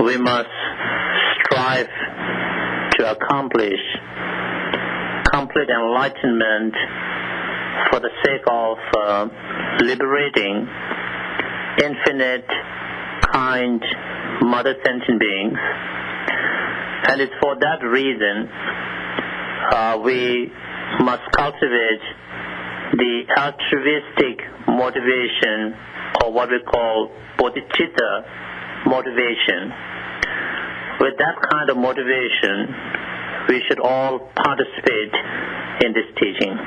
We must strive to accomplish complete enlightenment for the sake of liberating infinite, kind, mother sentient beings. And it's for that reason we must cultivate the altruistic motivation, or what we call bodhicitta motivation. With that kind of motivation, we should all participate in this teaching.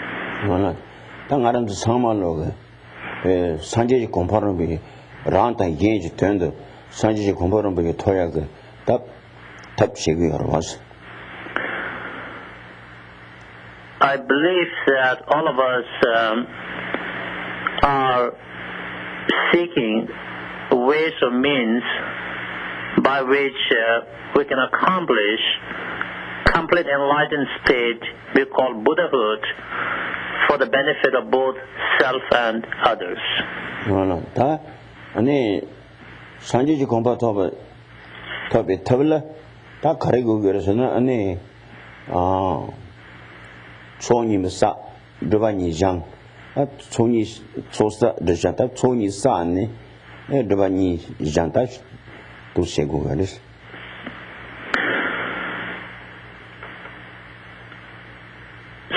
I believe that all of us are seeking ways or means by which we can accomplish complete enlightened state we call Buddhahood for the benefit of both self and others.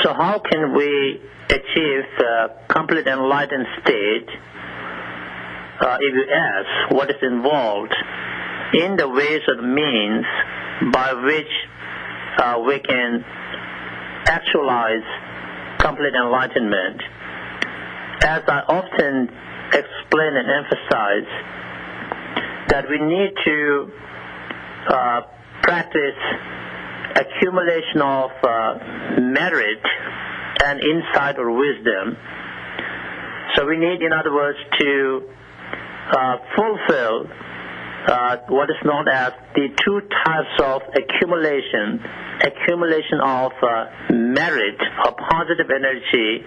So how can we achieve complete enlightened state? If you ask what is involved in the ways or the means by which we can actualize complete enlightenment, as I often explain and emphasize, that we need to practice accumulation of merit and insight or wisdom. So we need, in other words, to fulfill what is known as the two types of accumulation of merit or positive energy,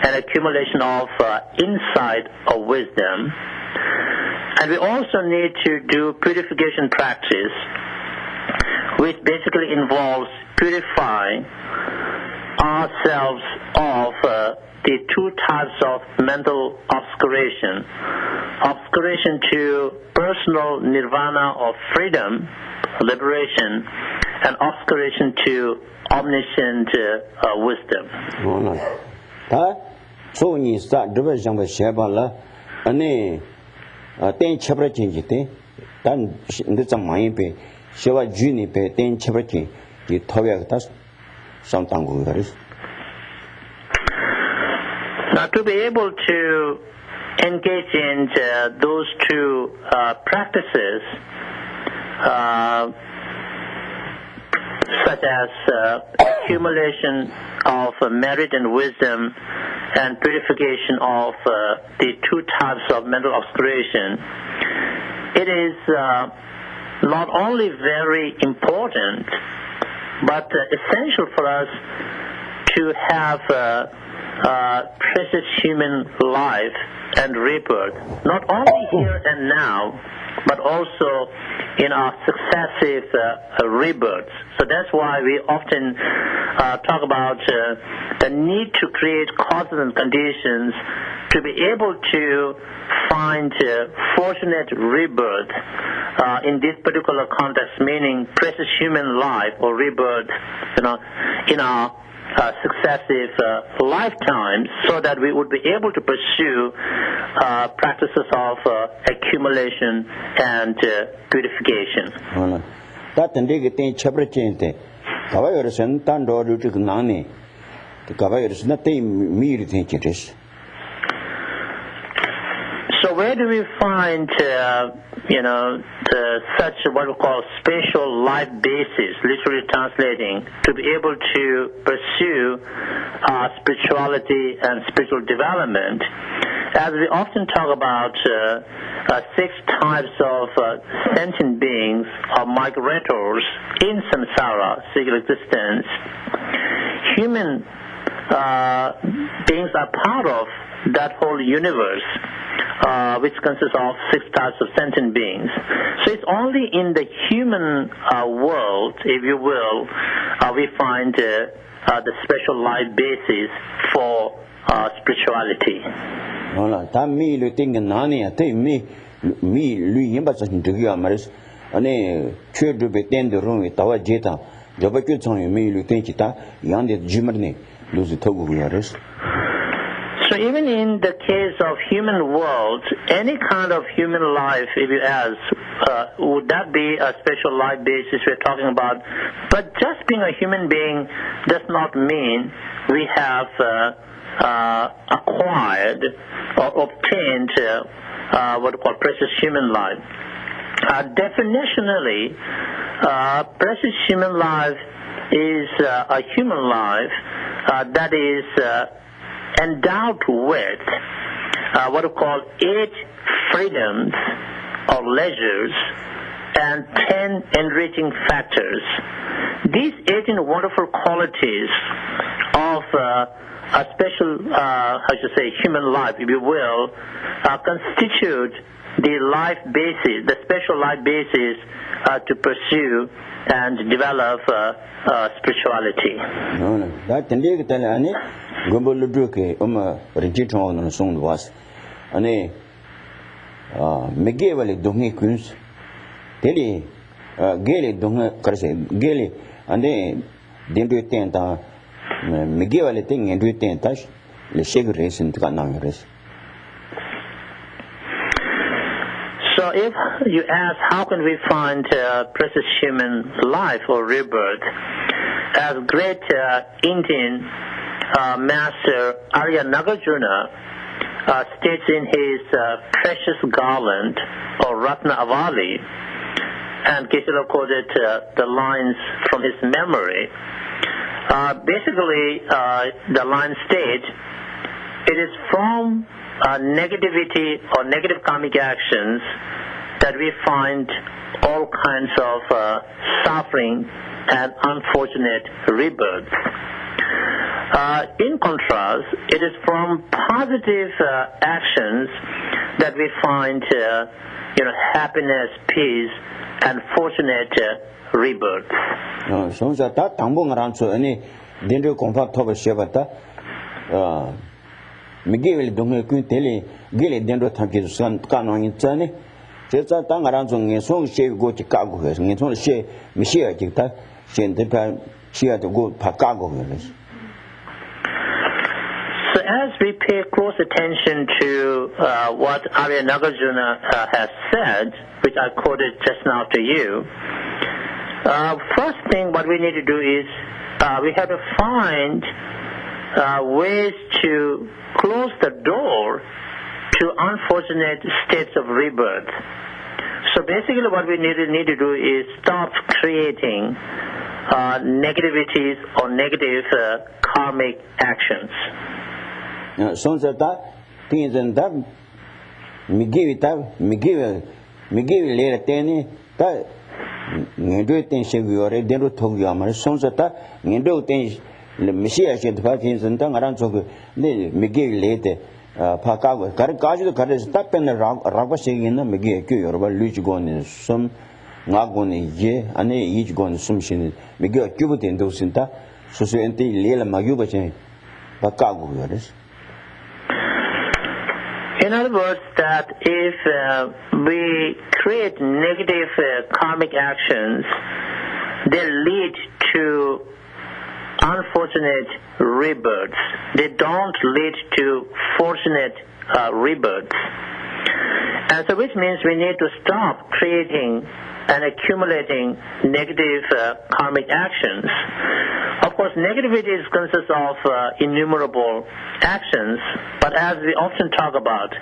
and accumulation of insight or wisdom. And we also need to do purification practice, which basically involves purifying ourselves of the two types of mental obscuration to personal nirvana or freedom, liberation, and obscuration to omniscient wisdom. Now, to be able to engage in those two practices, such as accumulation of merit and wisdom and purification of the two types of mental obscuration, it is not only very important, but essential for us to have precious human life and rebirth, not only here and now, but also in our successive rebirths. So that's why we often talk about the need to create causes and conditions to be able to find fortunate rebirth in this particular context, meaning precious human life or rebirth, in our successive lifetimes, so that we would be able to pursue practices of accumulation and purification. So where do we find, such what we call spatial life basis, literally translating, to be able to pursue spirituality and spiritual development? As we often talk about 6 types of sentient beings or migrators in samsara, single existence, human beings are part of that whole universe, which consists of 6 types of sentient beings. So it's only in the human world, if you will, we find the special life basis for spirituality. So even in the case of human world, any kind of human life, if you ask, would that be a special life basis we're talking about? But just being a human being does not mean we have acquired or obtained what we call precious human life. Definitionally, precious human life is a human life that is endowed with what we call 8 freedoms or leisures and 10 enriching factors. These 18 wonderful qualities of a special, human life, if you will, constitute the life basis, the special life basis to pursue and develop spirituality. So if you ask how can we find precious human life or rebirth, as great Indian master Arya Nagarjuna states in his precious garland or Ratna Avali, and Geshe quoted the lines from his memory. Basically, the line states, it is from negativity or negative karmic actions that we find all kinds of suffering and unfortunate rebirths. In contrast, it is from positive actions that we find happiness, peace, and fortunate rebirths. Miguel Donge Quintele, Gilly Dendro Tanki Canon Tane, Jetta Tangaranzon, Song Shave go to Chicago, and so she, Michelle Jita, she and the she had to go to Chicago. So as we pay close attention to what Arya Nagarjuna has said, which I quoted just now to you, first thing what we need to do is we have to find ways to close the door to unfortunate states of rebirth. So basically what we need to do is stop creating negativities or negative karmic actions. So that things and that me give it up, me give later ten that do things you already didn't talk you are so that you do things the Messiah should have things and tongue around so me give later. Pakago, Karakajo, Karastap and the Rava saying in the Megi, or Luch gone some Nagoni, ye, and each gone some shin, Miguel Cubitin docinta, Society Lila Maguba, Pakago. In other words, that if we create negative karmic actions, they lead to unfortunate rebirths. They don't lead to fortunate rebirths. And so which means we need to stop creating and accumulating negative karmic actions. Of course, negativity consists of innumerable actions, but as we often talk about,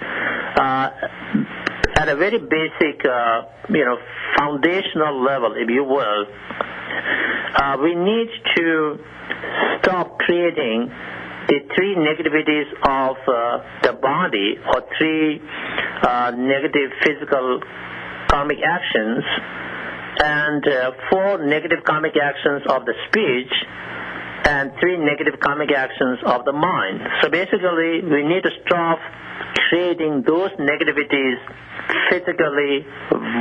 at a very basic, foundational level, if you will, we need to stop creating the three negativities of the body or three negative physical karmic actions and four negative karmic actions of the speech and three negative karmic actions of the mind. So basically, we need to stop creating those negativities physically,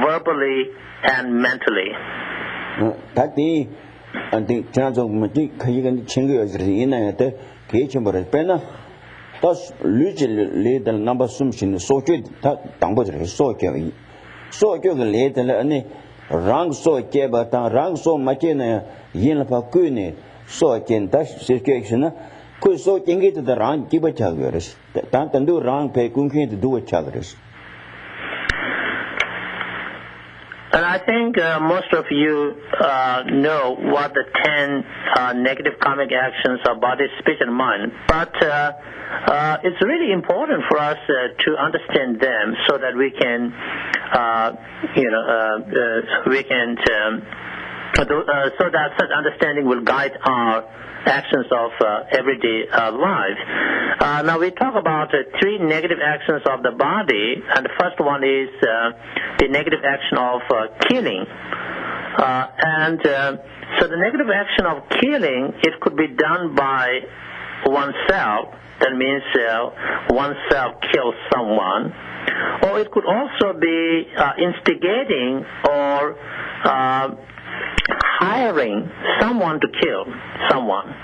verbally, and mentally. And the chance of Matic Kagan Chingu in the Kachamber Pena. Thus, usually the number assumption so good that Tambos so carry. So you can lay the rang so kebata, rang so machina, Yelapa Kune, so again, that situation could so engage the rang give a chagris. That and do rang pay kunkin to do a chagris. And I think most of you know what the 10 negative karmic actions of body, speech, and mind. But it's really important for us to understand them so that we can, so that such understanding will guide our actions of everyday life. Now we talk about three negative actions of the body, and the first one is the negative action of killing. So the negative action of killing, it could be done by oneself. That means oneself kills someone. Or it could also be instigating or hiring someone to kill someone.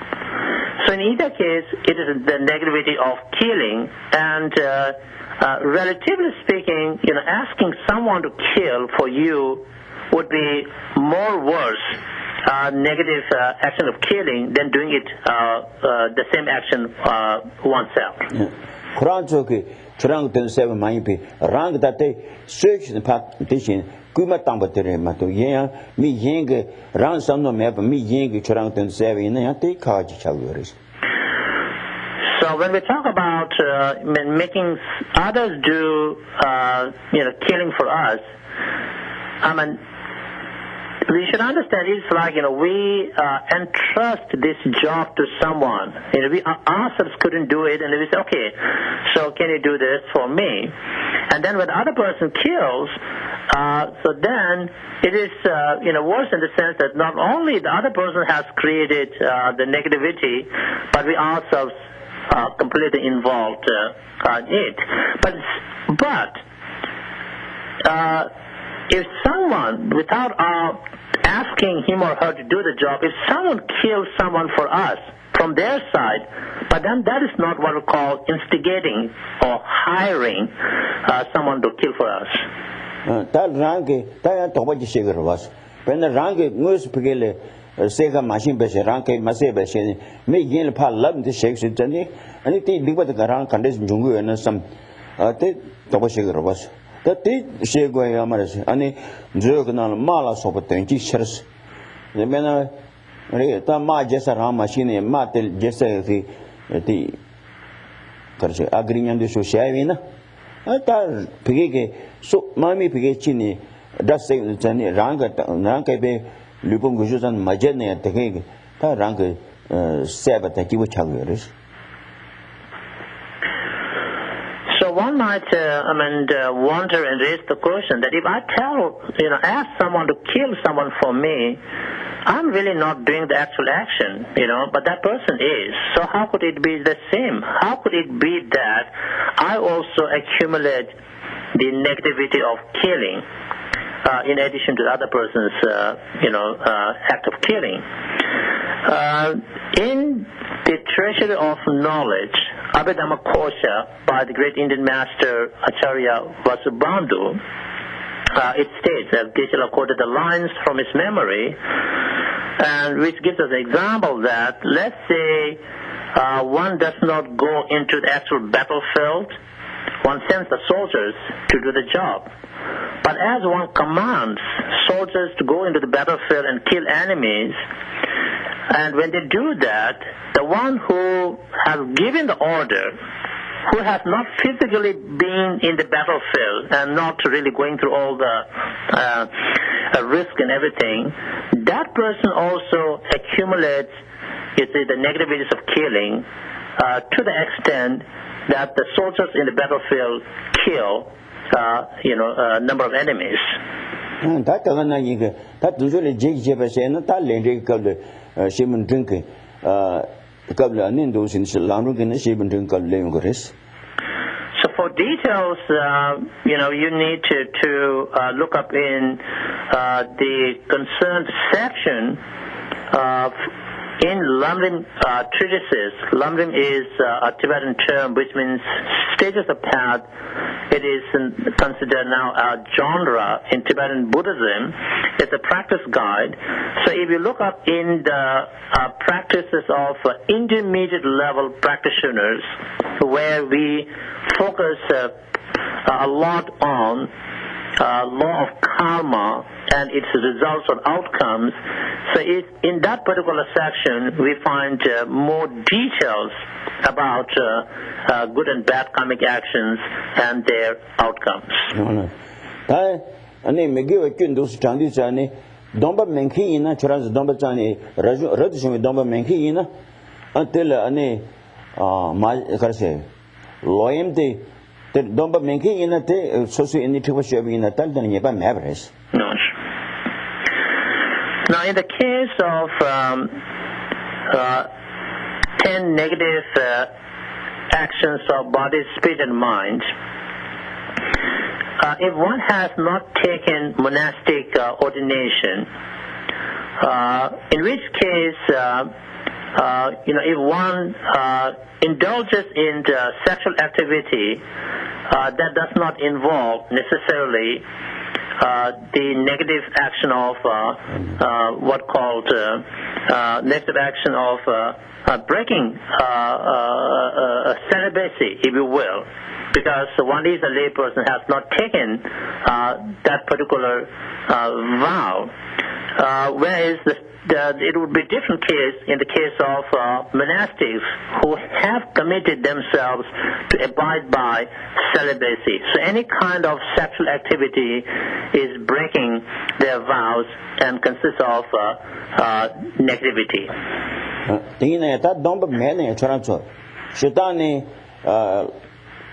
So in either case, it is the negativity of killing, and relatively speaking, asking someone to kill for you would be more worse negative action of killing than doing it the same action oneself. Kuranjoki, Churang 7 might rang that they search the partition. Kuma Tambatere Mato Yang, me Yang, round some no map, me Yang, Churang 7, and I take Kaji Chaguris. So when we talk about making others do, killing for us, we should understand it's like, we entrust this job to someone. We ourselves couldn't do it, and we say, okay, so can you do this for me? And then when the other person kills, so then it is, worse in the sense that not only the other person has created the negativity, but we ourselves are completely involved in it. But if someone, without asking him or her to do the job, if someone kills someone for us from their side, but then that is not what we call instigating or hiring someone to kill for us. That rank, that Tobaji Sugar was. When the rank moves Pigele, Sega machine beshe, rank Mase beshe, make Yellow Pal love the shakes it, and it did what the Garan condition Jungu and some Tobaji Sugar was. That did Shego Amaras, and Jogan Mala Sopaten, Shers. The men Ma Jessaram machine, Matel Jessa, the agreeing on the Shoshavina. I thought Pigge, so Mammy Pigachini, that's saying the Ranga be Lupon Gushusan Majene, the Hague, Rank Sabbath, you would challenge. So one might, wonder and raise the question that if I ask someone to kill someone for me, I'm really not doing the actual action, but that person is. So how could it be the same? How could it be that I also accumulate the negativity of killing in addition to the other person's, act of killing? In the Treasury of Knowledge, Abhidhamma Kosha by the great Indian master Acharya Vasubandhu, it states that Geshe quoted the lines from his memory, and which gives us an example that, let's say, one does not go into the actual battlefield, one sends the soldiers to do the job. But as one commands soldiers to go into the battlefield and kill enemies, and when they do that, the one who has given the order, who has not physically been in the battlefield and not really going through all the risk and everything, that person also accumulates, the negativities of killing to the extent that the soldiers in the battlefield kill, a number of enemies. Shimon drinking, couple of Nindos in Lamruk and Shimon drink of Leongoris. So for details, you need to look up in the concerned section in Lamrim treatises. Lamrim is a Tibetan term which means stages of path. It is considered now a genre in Tibetan Buddhism. It's a practice guide. So if you look up in the practices of intermediate level practitioners, where we focus a lot on law of karma and its results or outcomes, so in that particular section we find more details about good and bad karmic actions and their outcomes. Domba Menki in a Charas Domba Chani, Radishim Domba Menki in until Ane Karse Loyamte, the Domba Menki in a te, Sosu in the Tiwashab in a Taldan Yaba Mavres. No. Now, in the case of 10 negative actions of body, spirit, and mind, if one has not taken monastic ordination, in which case, if one indulges in the sexual activity, that does not involve necessarily the negative action of what called negative action of breaking celibacy, if you will, because one is a lay person, has not taken that particular vow, whereas it would be a different case in the case of monastics who have committed themselves to abide by celibacy. So any kind of sexual activity is breaking their vows and consists of negativity.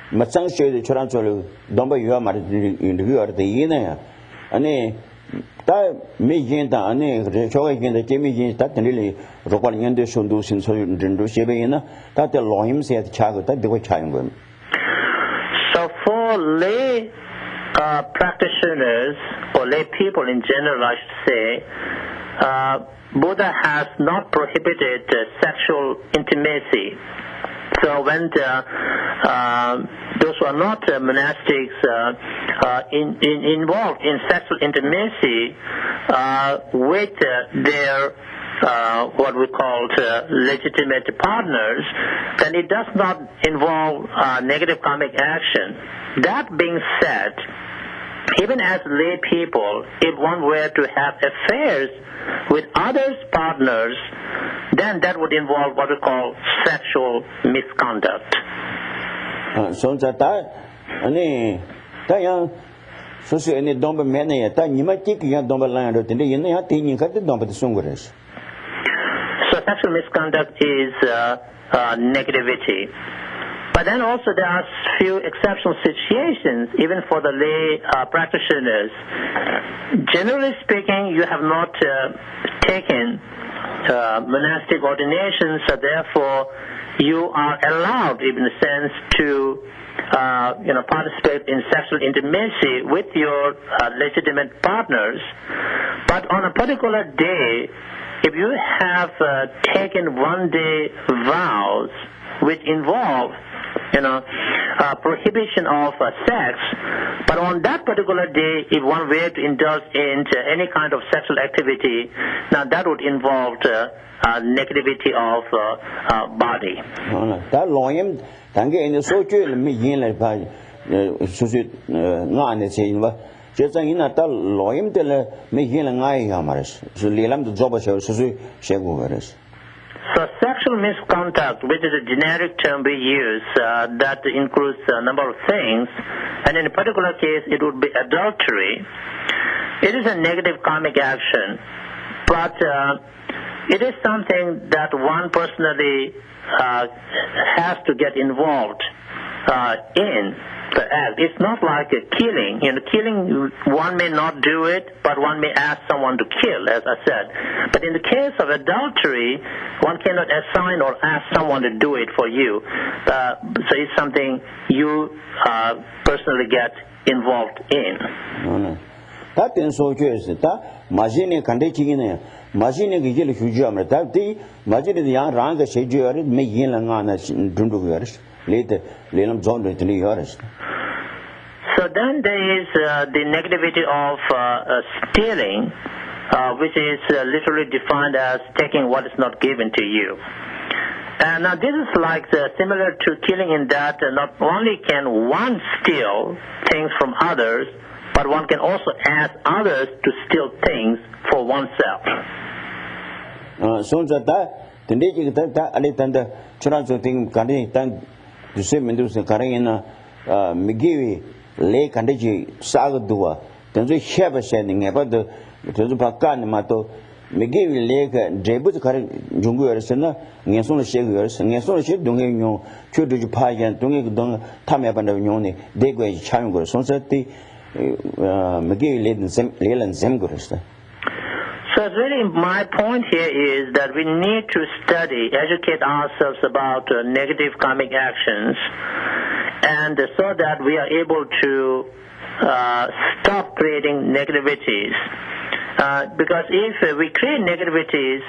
Matsang Shay Charancho, Domba Yamar in the view of the Yena, Ane, Mijinta, Ane, Choy in the Jimmy Jin, that really Ropan Shundu since Dindu Shebena, that the law him said Chago, that they were chiming. So for lay practitioners or lay people in general, I should say, Buddha has not prohibited sexual intimacy. So when those who are not monastics involved in sexual intimacy with their what we call legitimate partners, then it does not involve negative karmic action. That being said, even as lay people, if one were to have affairs with others' partners, then that would involve what we call sexual misconduct. So that, So so any domba mena ta nima tik ya domba la ro tinde yin ya tin yin ka te domba sung gores. So sexual misconduct is negativity. But then also there are few exceptional situations, even for the lay practitioners. Generally speaking, you have not taken monastic ordinations, so therefore you are allowed, in a sense, to participate in sexual intimacy with your legitimate partners. But on a particular day, if you have taken one-day vows which involve prohibition of sex, but on that particular day, if one were to indulge in any kind of sexual activity, now that would involve negativity of body. That loyam, thank you. In the social media, just in a loyam tell me heal and I amaris. So Lilam the job of So sexual misconduct, which is a generic term we use, that includes a number of things, and in a particular case it would be adultery. It is a negative karmic action, but it is something that one personally has to get involved in the act. It's not like a killing. Killing, one may not do it, but one may ask someone to kill, as I said. But in the case of adultery, one cannot assign or ask someone to do it for you. So it's something you personally get involved in. That in so is that Majini Kandechine, Majini Gil Hujam, that the Majini the young Ranga Shejur, may Yilangana Dundu later, Lelam John to New York. So then there is the negativity of stealing, which is literally defined as taking what is not given to you. And now this is like similar to killing in that not only can one steal things from others, but one can also ask others to steal things for oneself. So that the nature that Alexander Churans thing can the same Mendoza Karina Migi Lake and Sagadua, then we have a sending about the Pakan Mato, Migi Lake, Jebut Junguersena, Nason Shagers, and Nason Ship Dungino, Chudu Pai and Dung Tamabandoni, Degway Changor, Sonsetti, Migi Leland Zemgurista. So really my point here is that we need to study, educate ourselves about negative karmic actions, and so that we are able to stop creating negativities. Because if we create negativities,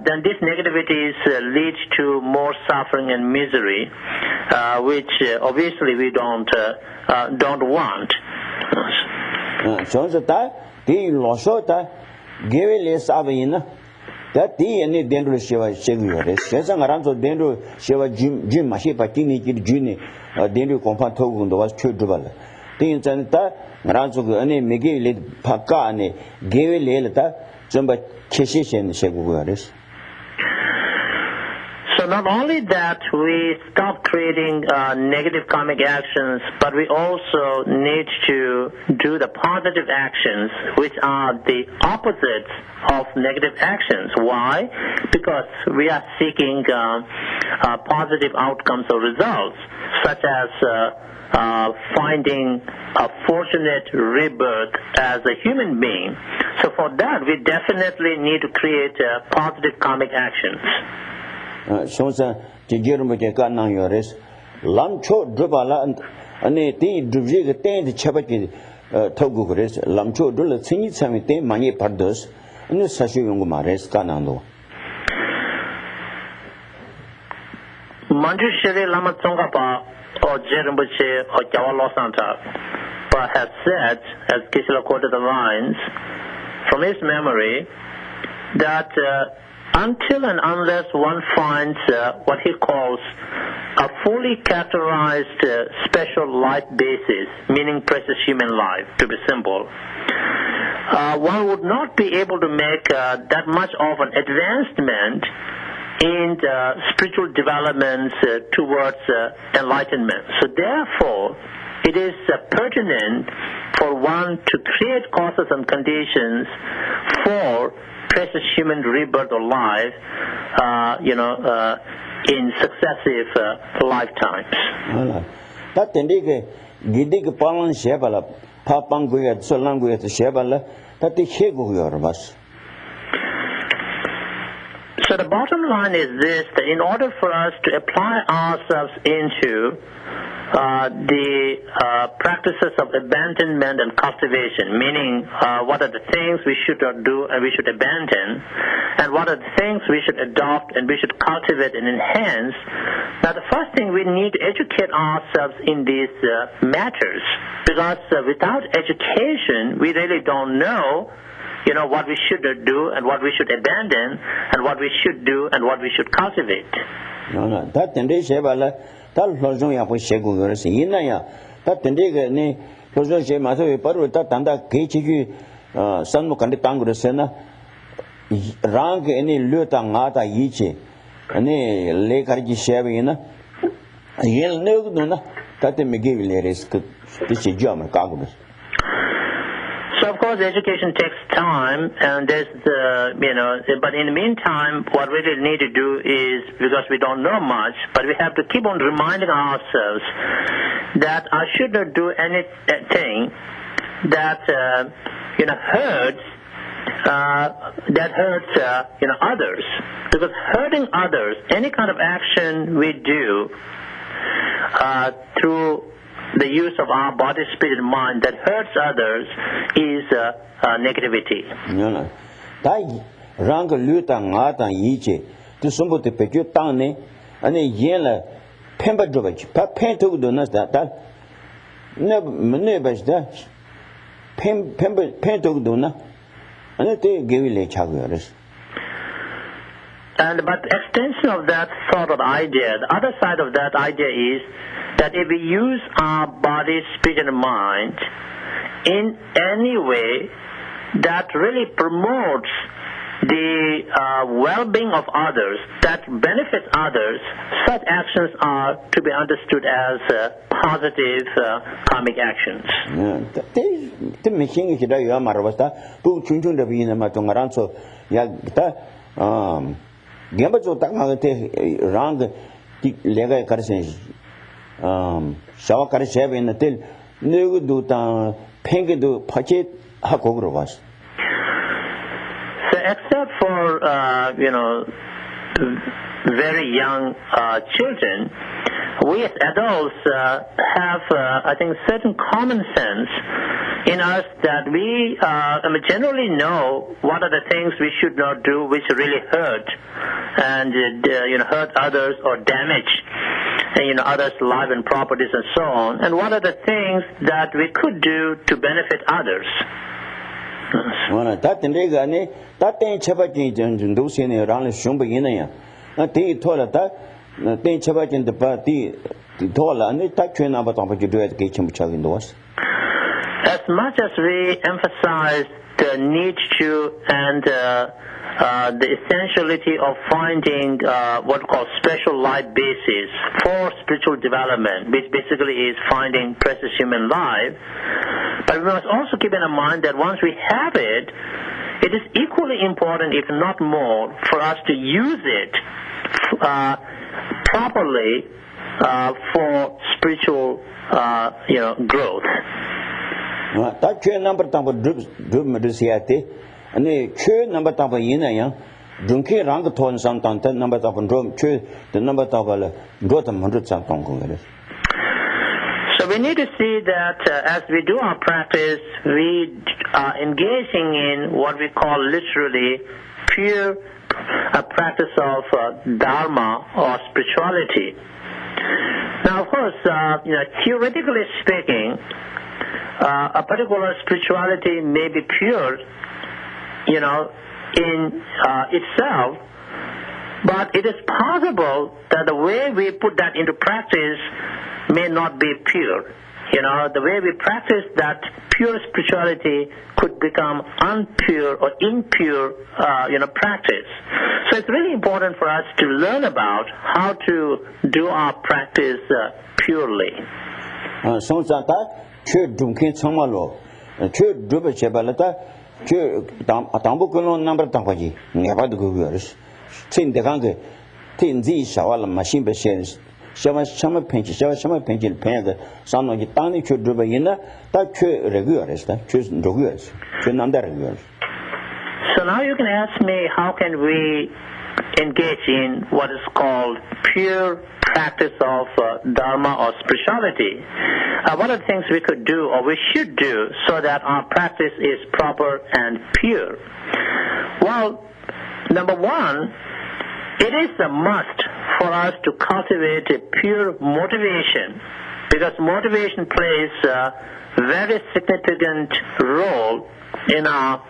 then these negativities lead to more suffering and misery, which obviously we don't want. So that the loss Giving Savina, that the any dendro Shiva Shaguri, Shazan Aranzo dendro Shiva Jim Mashipa Tini Juni, dendro Compato was Chudubal. Things and that Maranzo any Miguel Pacane, gave Lelata, Jumba Geshes and Shaguris. So not only that we stop creating negative karmic actions, but we also need to do the positive actions, which are the opposites of negative actions. Why? Because we are seeking positive outcomes or results, such as finding a fortunate rebirth as a human being. So for that, we definitely need to create positive karmic actions. So the Jeremy Ganan Yoris, Lamcho Drubala and a tea Druji the Chabaki Toguris, Lamcho Dula Sini Samite, Mani Pardos, and the Sashungumares Ganando. Manjushiri Lama Tsongapa or Jerembuche or Jawalo Santa has said, as Kishla quoted the lines from his memory, that until and unless one finds what he calls a fully characterized special life basis, meaning precious human life, to be simple, one would not be able to make that much of an advancement in spiritual developments towards enlightenment. So therefore, it is pertinent for one to create causes and conditions for precious human rebirth or life, in successive lifetimes. That gidig palan shebala, papanguya, solanguya, shebala, that the hego was. So the bottom line is this, that in order for us to apply ourselves into the practices of abandonment and cultivation, meaning what are the things we should not do and we should abandon, and what are the things we should adopt and we should cultivate and enhance. Now the first thing, we need to educate ourselves in these matters, because without education we really don't know what we should do and what we should abandon and what we should do and what we should cultivate. No, that and they say, that Lozon Yapo Inaya, that and they Lozon She Mato Paru, that and that Kichi, San Mukandi Tango Sena, Rank any Lutangata Yichi, any Lake Argishavina, Yell no, that they may give ladies, this is German Congress. So of course education takes time, and there's but in the meantime what we really need to do is, because we don't know much, but we have to keep on reminding ourselves that I should not do anything that hurts others, because hurting others, any kind of action we do through the use of our body, spirit, and mind that hurts others is negativity. No. That rank Lutang Atan Yichi, to somebody pick your tongue, and a yellow pember drovage, pen to do not that. Never that. Pen to do not, and they give you a child. But extension of that sort of idea, the other side of that idea is that if we use our body, spirit, and mind in any way that really promotes the well-being of others, that benefits others, such actions are to be understood as positive karmic actions. The machine is the Yamarvasta, who chunchun the Vina Matongaranso, Yagta, Gambajo Tamagate, Rang, Lega Carson. Shawakar in the till, no do pengue do pachet hakogrovas. So, except for very young children, we as adults have, I think, certain common sense in us that we generally know what are the things we should not do which really hurt and hurt others or damage others' life and properties and so on, and what are the things that we could do to benefit others. Well, that and they got it, that ain't Chabatin and those in around Shumba Inaya. They told that, they Chabatin the party, the taller, and they touch you about what you do at Kitchen Chagindos. As much as we emphasize the need to and the essentiality of finding what we call special life basis for spiritual development, which basically is finding precious human life. But we must also keep in mind that once we have it, it is equally important, if not more, for us to use it properly for spiritual growth. That number of drip and the number of Yinaya, Dunki Rangaton Santan, number of drum, the number of Gotham 100 Santon. So we need to see that as we do our practice, we are engaging in what we call literally pure practice of Dharma or spirituality. Now, of course, theoretically speaking, a particular spirituality may be pure, in itself, but it is possible that the way we put that into practice may not be pure. The way we practice that pure spirituality could become unpure or impure, practice. So it's really important for us to learn about how to do our practice purely. So that church dunkin samalo, Chö Druba Chebalata, Chö Tambukuno number Tampaji, never the Gugurs. Tin the Gange, Tenzin Shawala machine machines, Shama pinches, Shama pinches, pen, son of the Tani Chö Druba Yina, that Chö regulars, that Chö Regulars, Chö Nanda regulars. So now you can ask me, how can we engage in what is called pure practice of Dharma or spirituality? What are the things we could do or we should do so that our practice is proper and pure? Well, number one, it is a must for us to cultivate a pure motivation, because motivation plays a very significant role in our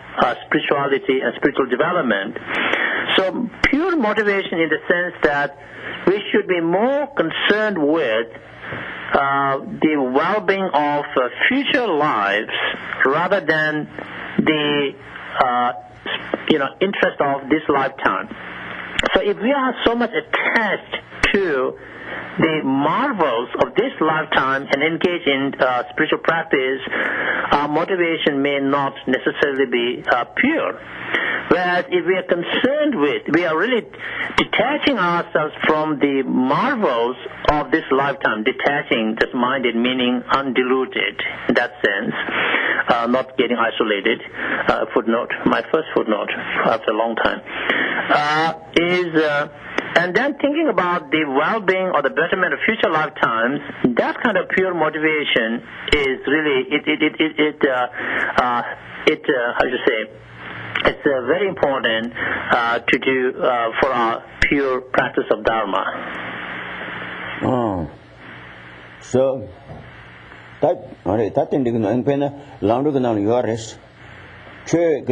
spirituality and spiritual development. So pure motivation in the sense that we should be more concerned with the well-being of future lives rather than the interest of this lifetime. So if we are so much attached to the marvels of this lifetime and engage in spiritual practice, our motivation may not necessarily be pure. Whereas if we are concerned with, we are really detaching ourselves from the marvels of this lifetime, detaching, just minded, meaning undiluted in that sense, not getting isolated. Footnote, my first footnote after a long time, and then thinking about the well-being or the betterment of future lifetimes. That kind of pure motivation is really it's very important to do for our pure practice of Dharma. Oh, so that indignant and penna Landugan Yoris, Che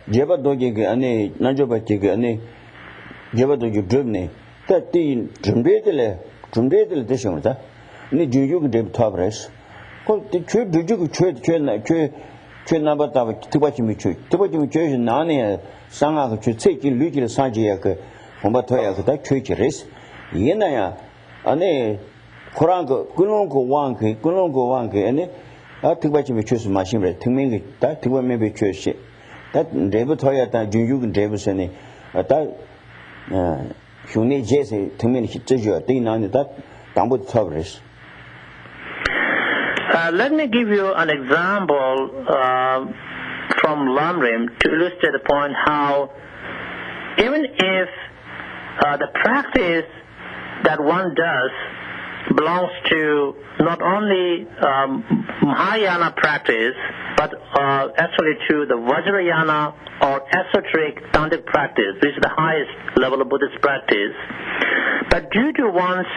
Jebadogi, any Najobati, any Jebadogi Drubni, that the Drumdedel Dishonta, Nijujuk de Tavres, the Chujuku Nabata, Tibachimichu, Nani, Sanga, Chuchi, Luigi Sanjiak, Hombatoya, that churches, Yenaya, Ane, Korango, Gulongo Wanke, and I think what you choose machine, that to maybe church. That Debatoya, that Jujuk Davison, that Hune Jesse, to me, that Tambut Tavres. Let me give you an example from Lamrim to illustrate the point how even if the practice that one does belongs to not only Mahayana practice, but actually to the Vajrayana or esoteric tantric practice, which is the highest level of Buddhist practice. But due to one's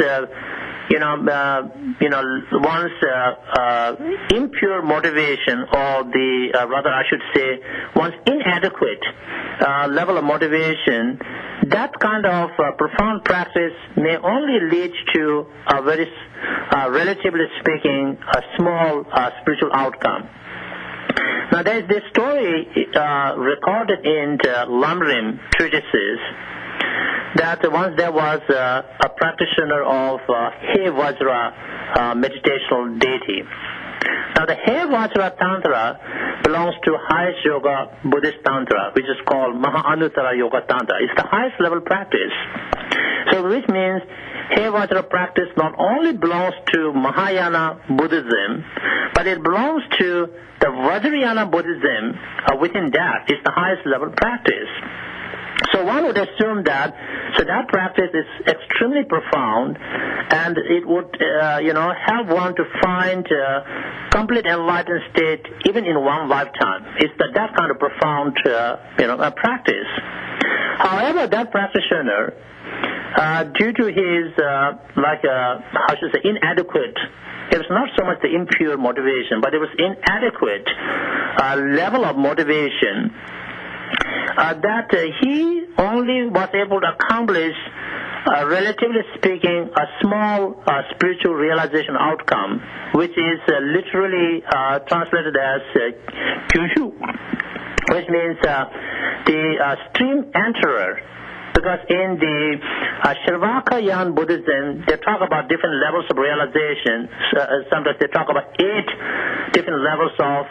impure motivation, or rather I should say one's inadequate level of motivation, that kind of profound practice may only lead to a very, relatively speaking, a small spiritual outcome. Now there is this story recorded in the Lamrim treatises, that once there was a practitioner of He Vajra meditational deity. Now the He Vajra Tantra belongs to highest yoga Buddhist Tantra, which is called Mahanuttara Yoga Tantra. It's the highest level practice. So which means He Vajra practice not only belongs to Mahayana Buddhism, but it belongs to the Vajrayana Buddhism. Within that is the highest level practice. So one would assume that, so that practice is extremely profound, and it would, help one to find complete enlightened state even in one lifetime. It's that kind of profound, practice. However, that practitioner, due to his, inadequate, it was not so much the impure motivation, but it was inadequate level of motivation, that he only was able to accomplish, relatively speaking, a small spiritual realization outcome, which is literally translated as Kyushu, which means the stream enterer. Because in the Shrivakayan Buddhism, they talk about different levels of realization. Sometimes they talk about 8 different levels of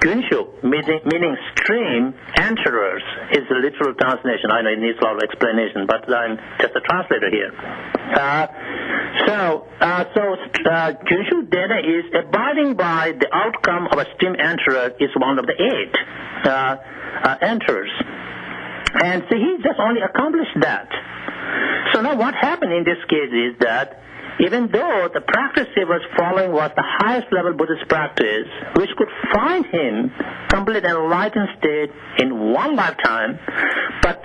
Gyunshuk, meaning stream enterers, is the literal translation. I know it needs a lot of explanation, but I'm just a translator here. So Gyunshuk data is abiding by the outcome of a stream enterer is one of the 8 enters. And so he just only accomplished that. So now what happened in this case is that even though the practice he was following was the highest level Buddhist practice, which could find him complete enlightened state in one lifetime, but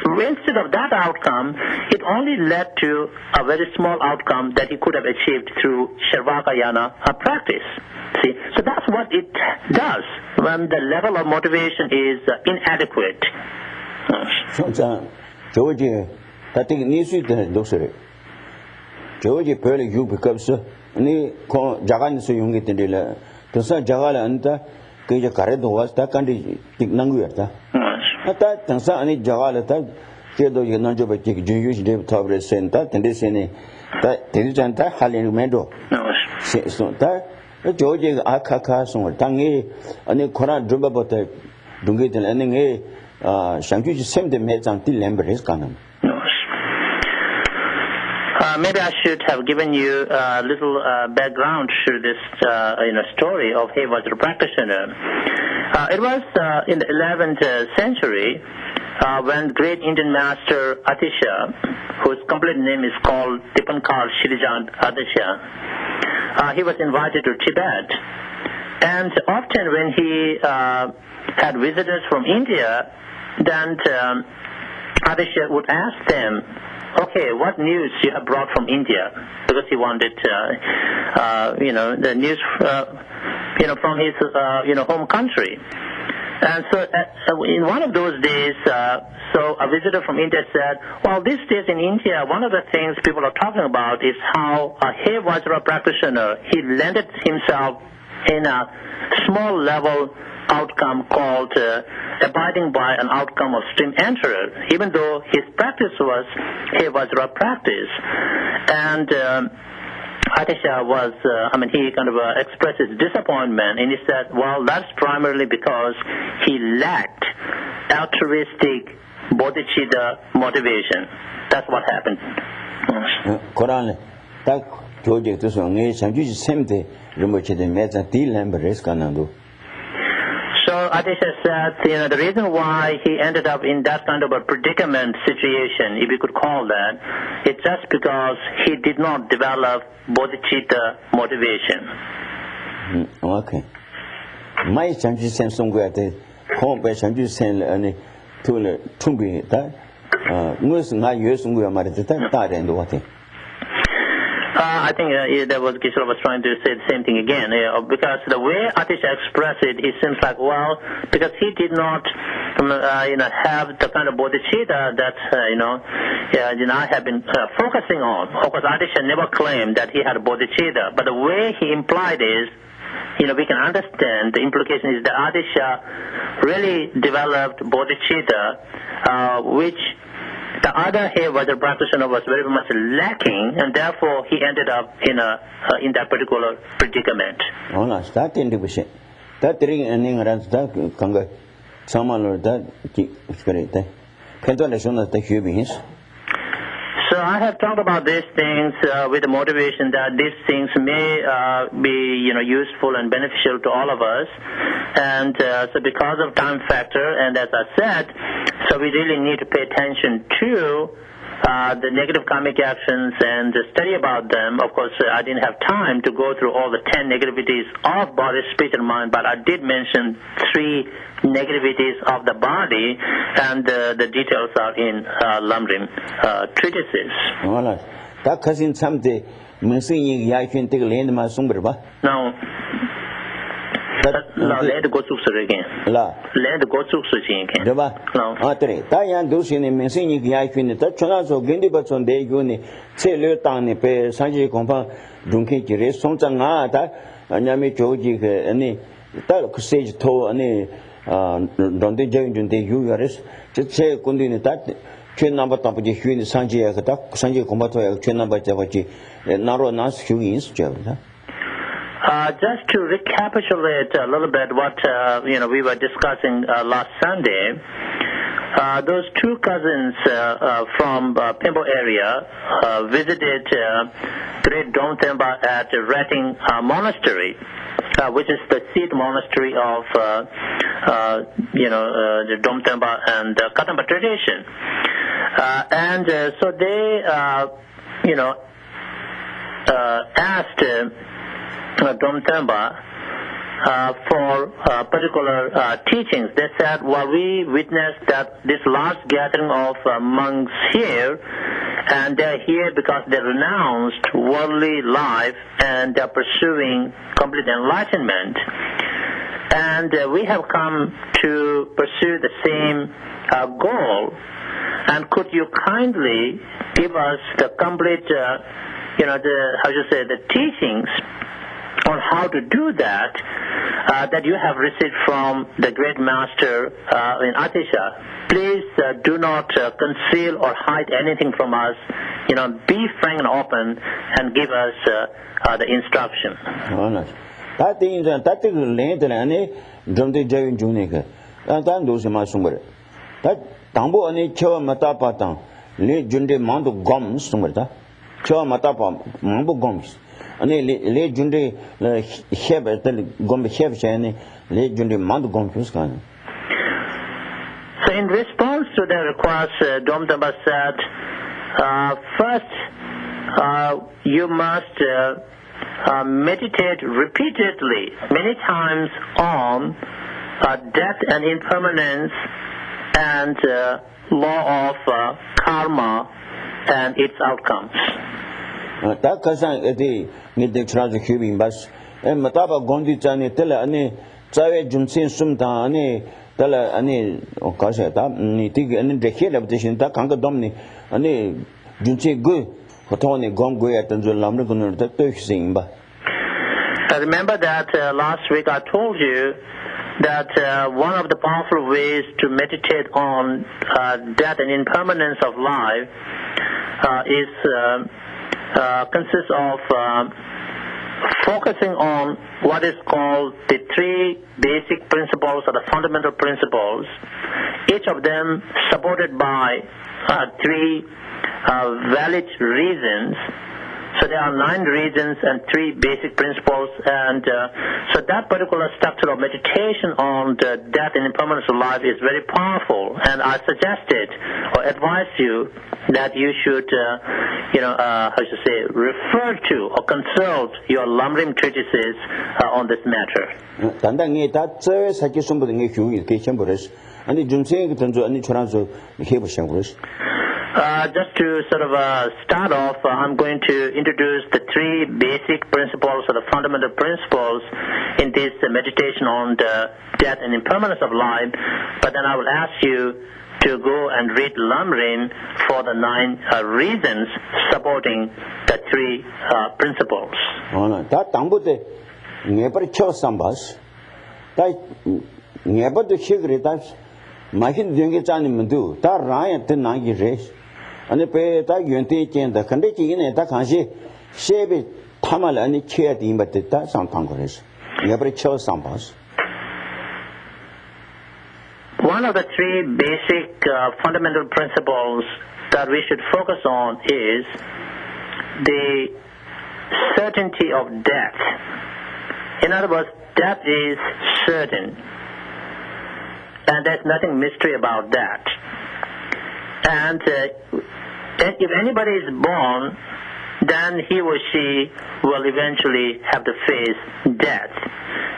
instead of that outcome, it only led to a very small outcome that he could have achieved through Sharvakayana practice. See, so that's what it does when the level of motivation is inadequate. So, George, I think needs to George Pearl, you because any Jagan so young it in the Tosa Jagala and Kaja Karedo was that country Nangueta. At that, Tansa any Jagala, Theodore Yanajo, Jewish Dave Tobre Center, and this any that Tenzin Halin Meadow. So that George Akaka, so Tangi, and the Koran Drubba, Dungit and ending a Shanky sent the meds until Lambert Canon. Maybe I should have given you a little background to this story of He Vajra practitioner. It was in the 11th century when great Indian master Atisha, whose complete name is called Dipankar Shrijant Atisha, he was invited to Tibet. And often when he had visitors from India, then Atisha would ask them, okay, what news you have brought from India? Because he wanted, the news, from his, home country. And so in one of those days, so a visitor from India said, well, these days in India, one of the things people are talking about is how a He Vajra practitioner, he landed himself in a small level outcome called abiding by an outcome of stream enterer, even though his practice was He Vajra practice. And Atisha was, he kind of expressed his disappointment, and he said, well, that's primarily because he lacked altruistic bodhicitta motivation. That's what happened. Koran, tak project so ngi sanju semte remoche de meza dilam reskanando. So Atisha said, the reason why he ended up in that kind of a predicament situation, if you could call that, it's just because he did not develop bodhicitta motivation. Okay. My sanju sen songwa te kompe sanju sen ani tule tumbi ta ngus nga yue songwa mare ta ta den do wate. I think that was Geshe was trying to say the same thing again, because the way Atisha expressed it, it seems like, well, because he did not, have the kind of bodhicitta that, I have been focusing on. Of course, Atisha never claimed that he had bodhicitta, but the way he implied is, we can understand the implication is that Atisha really developed bodhicitta, which the other He Vajra practitioner was very much lacking, and therefore he ended up in that particular predicament. Oh, no, that in the vision. That ring and that kanga samal that spirit. Can't understand that the humans. So I have talked about these things with the motivation that these things may be, useful and beneficial to all of us. And so because of time factor, and as I said, so we really need to pay attention to the negative karmic actions and study about them. Of course, I didn't have time to go through all the 10 negativities of body, speech, and mind, but I did mention 3 negativities of the body, and the details are in Lamrim treatises. Voilà. That cousin someday, Missing Yakin take land my sumberba. Now, let the go to again. Let the go to again. No. Atre, Tayan Dusin and Missing Yakin, the Chanazo, Gendibats on the Uni, say Lutani, Pe, Sanji Compa, Dunki, Sonsanga, and Yami Joji, any that sage toe, any. Don't they join the Uris? Just say, continue that. Train number top of the Huin Sanji Sanji Combato, train number Javaji, narrow Nas Huins. Just to recapitulate a little bit what we were discussing last Sunday, those two cousins from Pimbo area visited Great Dom Temba at Rating Monastery, which is the seat monastery of the Dom Temba and Kadampa tradition, and so they asked Dom Temba for particular teachings. They said, well, we witnessed that this large gathering of monks here, and they're here because they renounced worldly life and they're pursuing complete enlightenment. And we have come to pursue the same goal. And could you kindly give us the complete, the teachings on how to do that that you have received from the great master in Atisha. Please do not conceal or hide anything from us. Be frank and open and give us the instruction. So in response to the request, Dom Temba said, first, you must meditate repeatedly, many times on death and impermanence and law of karma and its outcomes. That cousin need the transit cubing bus and Mataba Gondi Chani Tella Ane Sawe Junsin Sumta Ane Tella Ane Okaseta Nitig and the head of the Shinta Kanga Domini Ane Junsi Good Hotoni Gomgo at the Lamragun Turksing. I remember that last week I told you that one of the powerful ways to meditate on death and impermanence of life consists of focusing on what is called the three basic principles or the fundamental principles, each of them supported by three valid reasons. So there are 9 reasons and 3 basic principles, and so that particular structure of meditation on the death and impermanence of life is very powerful. And I suggested or advise you that you should, refer to or consult your Lamrim treatises on this matter. Just to sort of start off, I'm going to introduce the 3 basic principles or the fundamental principles in this meditation on the death and impermanence of life, but then I will ask you to go and read Lamrim for the 9 reasons supporting the 3 principles. And the pay that you take the condition in a country, shave it, Tamal and the chair team, but that's some Congress. You ever chose some boss? One of the 3 basic fundamental principles that we should focus on is the certainty of death. In other words, death is certain, and there's nothing mystery about that. And if anybody is born, then he or she will eventually have to face death.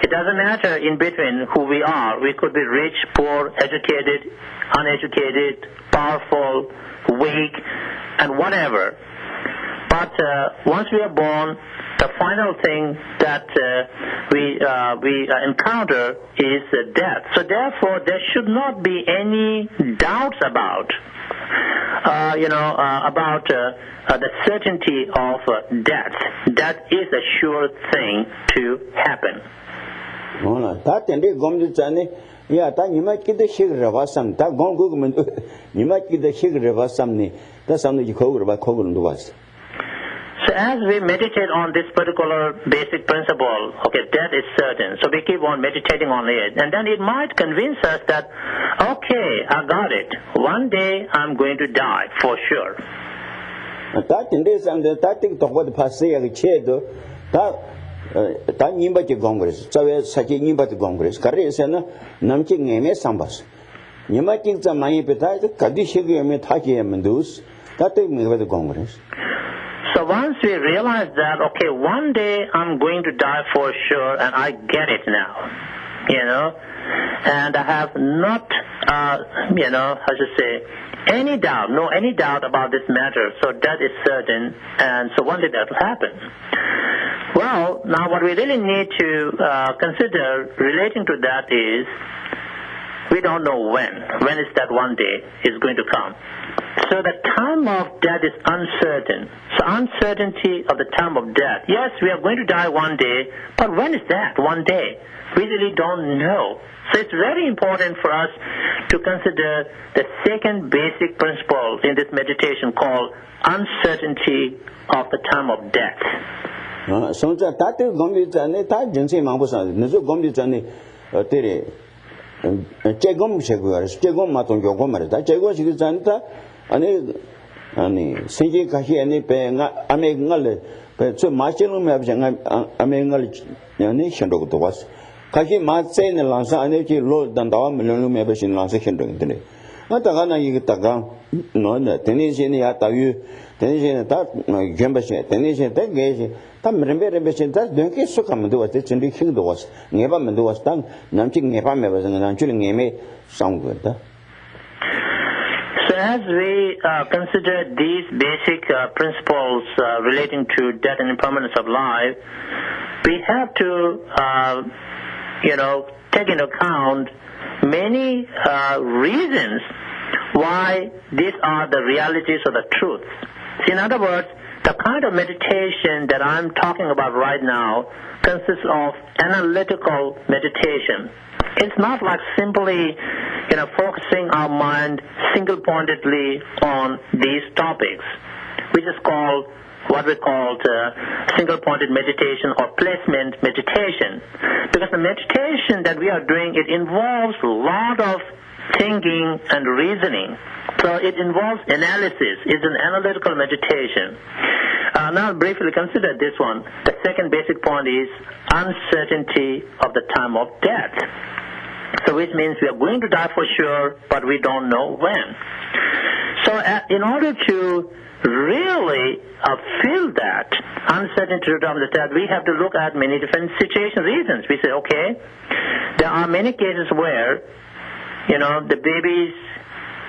It doesn't matter in between who we are. We could be rich, poor, educated, uneducated, powerful, weak, and whatever. But once we are born, the final thing that we encounter is death. So therefore, there should not be any doubts about the certainty of death. That is a sure thing to happen. Yeah, you might get the sugar of some, that gone government, you might get the sugar of some, that's something you call about Kogan to us. So as we meditate on this particular basic principle, okay, death is certain. So we keep on meditating on it. And then it might convince us that, okay, I got it. One day I'm going to die for sure. That in this and that thing talk about passé avec chedo that nimba de congress. So we such nimba de congress. Caresana namchi ngeme sambas. Nima think the money peta kadishi me taki mendus. That take me with the congress. So once we realize that, okay, one day I'm going to die for sure, and I get it now, and I have not, how to say, any doubt about this matter. So that is certain, and so one day that will happen. Well, now what we really need to consider relating to that is, we don't know when is that one day is going to come. So the time of death is uncertain. So uncertainty of the time of death. Yes, we are going to die one day, but when is that one day? We really don't know. So it's very important for us to consider the second basic principle in this meditation called uncertainty of the time of death. So that is going to be that jinsi mambusa. Nizo going to be tere. Chegom seguars, chegom maton yogomar. That chegos is zanta. Ani sinji kahi ani pe ame ngale pe so machelo me ame ngale yani shendo to was kahi ma se ne lansa ani ki lo dan da me lo me be shin lansa shendo ngene ata ga na yi ta ga no ne teni shin ya ta yu teni shin ta gemba shin teni shin ta ge shin ta rembe shin ta de ke so kam do was te chin ri khing do was ngeba me do was tang nam chi ngeba me ba sang nam chi ngeme sang go ta. So as we consider these basic principles relating to death and impermanence of life, we have to, take into account many reasons why these are the realities or the truths. In other words, the kind of meditation that I'm talking about right now consists of analytical meditation. It's not like simply, focusing our mind single-pointedly on these topics, which is called what we call single-pointed meditation or placement meditation. Because the meditation that we are doing, it involves a lot of thinking and reasoning. So it involves analysis. It's an analytical meditation. Now briefly consider this one. The second basic point is uncertainty of the time of death. So which means we are going to die for sure, but we don't know when. So in order to really feel that uncertainty of the death, we have to look at many different situation reasons. We say, okay, there are many cases where, the babies,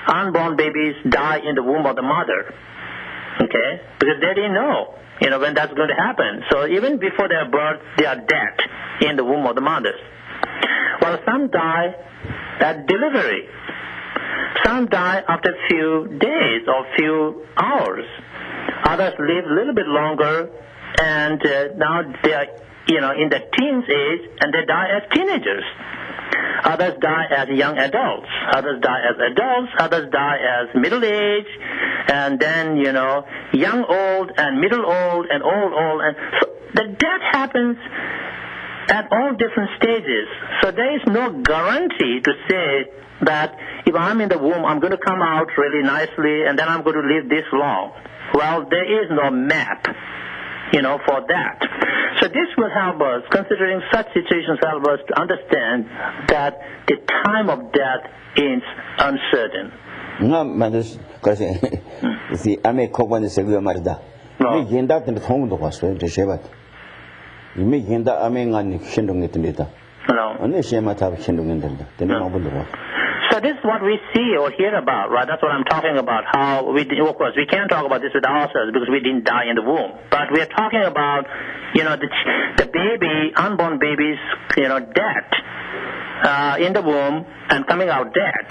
unborn babies die in the womb of the mother, okay, because they didn't know, when that's going to happen. So even before their birth, they are dead in the womb of the mother. Well, some die at delivery. Some die after a few days or few hours. Others live a little bit longer, and now they are, in the teens age, and they die as teenagers. Others die as young adults. Others die as adults. Others die as middle age, and then, young old and middle old and old. And so the death happens at all different stages. So there is no guarantee to say that if I'm in the womb, I'm going to come out really nicely and then I'm going to live this long. Well, there is no map, for that. So this will help us, considering such situations, help us to understand that the time of death is uncertain. No, Madus, because the Ame Koban is a good Marda. We gain that in the home of us, the Shevat. You may gain that Aming and Shindung it later. No. Only Shema have Shindung in the So this is what we see or hear about, right? That's what I'm talking about. How of course, we can't talk about this with ourselves because we didn't die in the womb. But we are talking about, the baby, unborn babies, dead in the womb and coming out dead.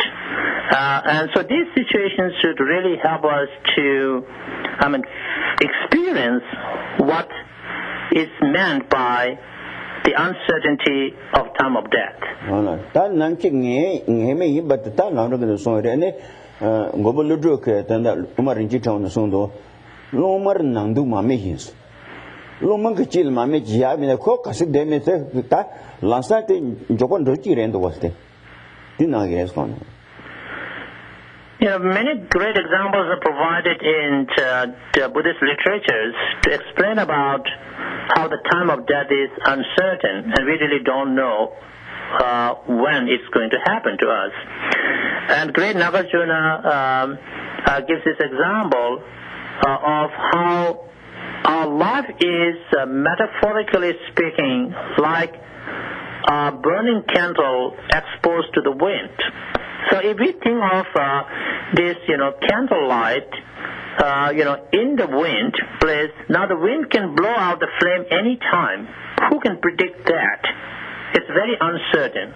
And so these situations should really help us to, experience what is meant by the uncertainty of time of death. That nanking me, but the town of the song, Goboluke, and that Umarinji town, the Sondo, Lomar Nandu Mamihis. Lomang kecil mami jia mina kok kasih demi se kita langsung te Japan roji rendo waste. Dina guys kon. Many great examples are provided in the Buddhist literatures to explain about how the time of death is uncertain, and we really don't know when it's going to happen to us. And great Nagarjuna gives this example of how our life is, metaphorically speaking, like a burning candle exposed to the wind. So if we think of this, candlelight, in the wind place, now the wind can blow out the flame any time. Who can predict that? It's very uncertain.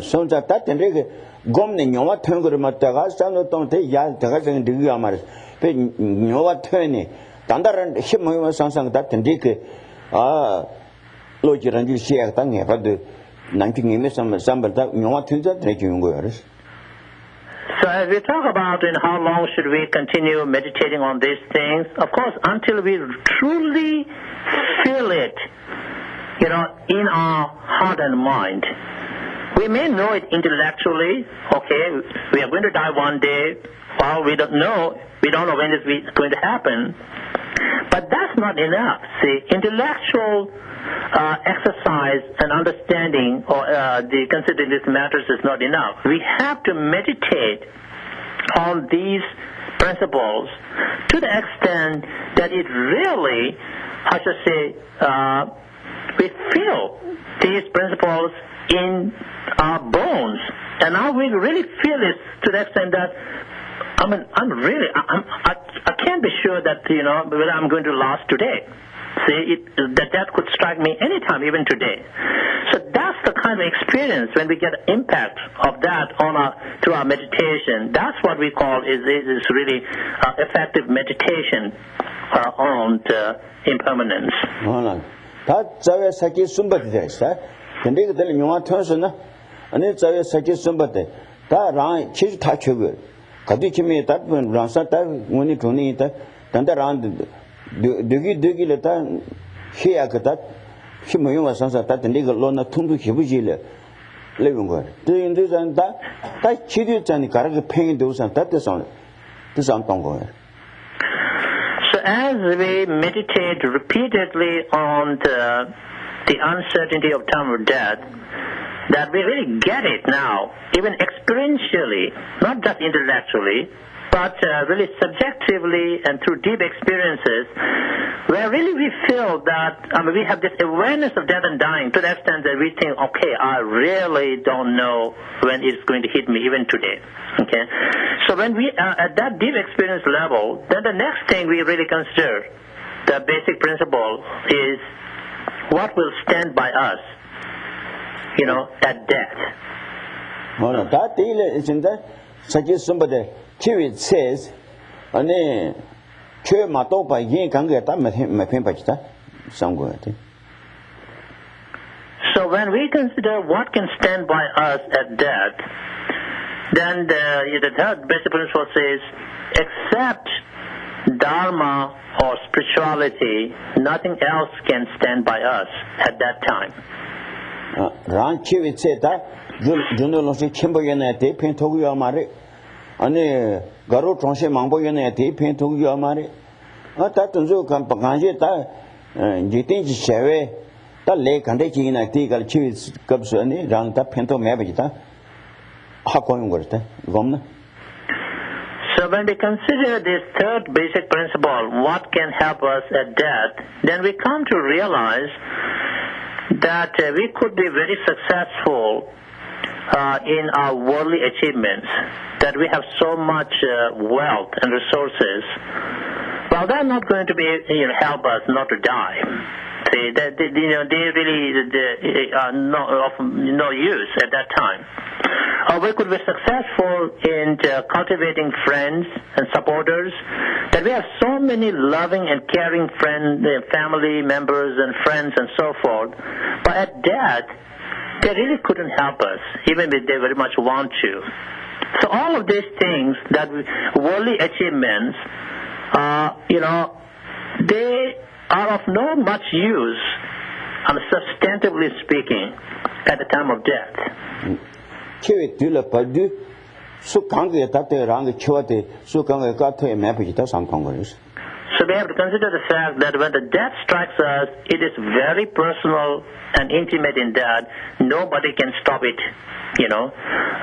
So that and gomne nyowa turn go mataga sano tonte ya daga jeng digi amar pe nyowa turn dandaran himo sangsang that and dik lojiran ju share tang he pad nanking ime sambal ta nyowa turn that reking go yaris. So as we talk about in how long should we continue meditating on these things, of course, until we truly feel it, in our heart and mind. We may know it intellectually, okay, we are going to die one day, well, we don't know when it's going to happen, but that's not enough. See, intellectual exercise and understanding or considering these matters is not enough. We have to meditate on these principles to the extent that it really, how should I say, we feel these principles in our bones, and now we really feel it to the extent that I can't be sure that whether I'm going to last today. See, that could strike me anytime, even today. So that's the kind of experience when we get impact of that through our meditation. That's what we call is really effective meditation on the impermanence. That 자외 사기 숨바디 됐어. 근데 그들 영화 통해서는 아니 자외 사기 숨바디 다랑 치즈 다 쳐고 가디 치면 다 랑사 다 원이 돈이 다 단다랑 되기를 다 해야 그다 힘을 용어 상사 다 근데 그 로나 통도 해부지래 레는 거. 근데 다 치료잖니 가르게 팽이 되우선 다 뜻상 던 거예요. So as we meditate repeatedly on the uncertainty of time of death, that we really get it now, even experientially, not just intellectually, but really subjectively and through deep experiences, where really we feel that we have this awareness of death and dying to the extent that we think, okay, I really don't know when it's going to hit me, even today. Okay, so when we are at that deep experience level, then the next thing we really consider, the basic principle is what will stand by us, at death. Well, that is in the suggest somebody. It says, "Ane, chue mato pa yin kanga ta me pen pa chita, somewhere." So when we consider what can stand by us at death, then the third basic principle says, except Dharma or spirituality, nothing else can stand by us at that time. Ran chue it said that, Juno Losi Chimboyana, they paint to your mare. 아니 가로 정신 망보연에 대표 도구야 말이 아따 tunzo kan paganje ta jitin ji shewe ta le khande chi na ti gal chi kab so ni rang ta phento me ba ta ha koyung gorta gomna. So when we consider this third basic principle, what can help us at death, then we come to realize that we could be very successful in our worldly achievements, that we have so much wealth and resources. Well, they're not going to be help us not to die. See, they really are of no use at that time. Or we could be successful in cultivating friends and supporters, that we have so many loving and caring friends, family members and friends and so forth. But at death, they really couldn't help us, even if they very much want to. So all of these things, that worldly achievements, they are of no much use, substantively speaking, at the time of death. So we have to consider the fact that when the death strikes us, it is very personal and intimate in that nobody can stop it,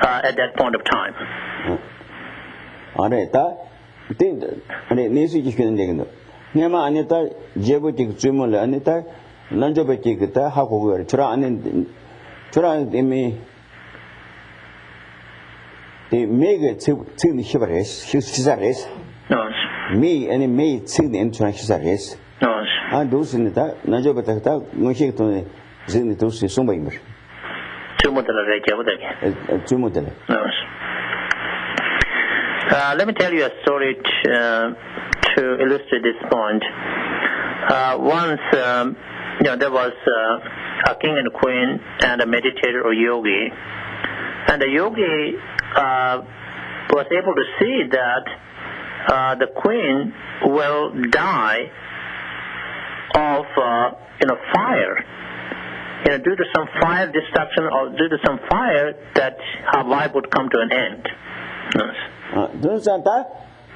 at that point of time. Me and me sing the entrance race. I do in that, Najobata, no shake to the to see some members. Let me tell you a story to illustrate this point. Once, there was a king and a queen and a meditator or yogi, and the yogi was able to see that the queen will die of fire, due to some fire destruction or due to some fire that her life would come to an end. Don't that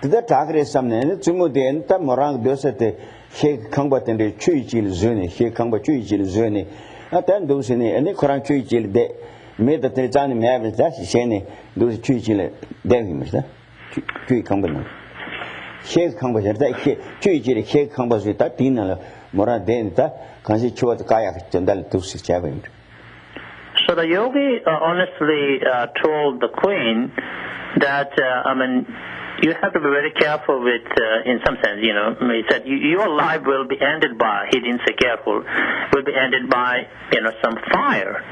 the target is some name, Tumu the enter Morang Dosete, Shake Combat and the Chuichil Zuni, Shake Combat Chuichil Zuni. At then those in any Koran Chuichil de made the Tenzin Dorjee, that's Shane, those Chuichil Devim, Chui Combat. Shake Combat, Chuichil, Shake Combat with that dinner, Mora Denta, Consitua the kayak, Jandal to Sichavin. So the yogi honestly told the queen that, you have to be very careful with, in some sense, he said, your life will be ended by, he didn't say careful, will be ended by, some fire.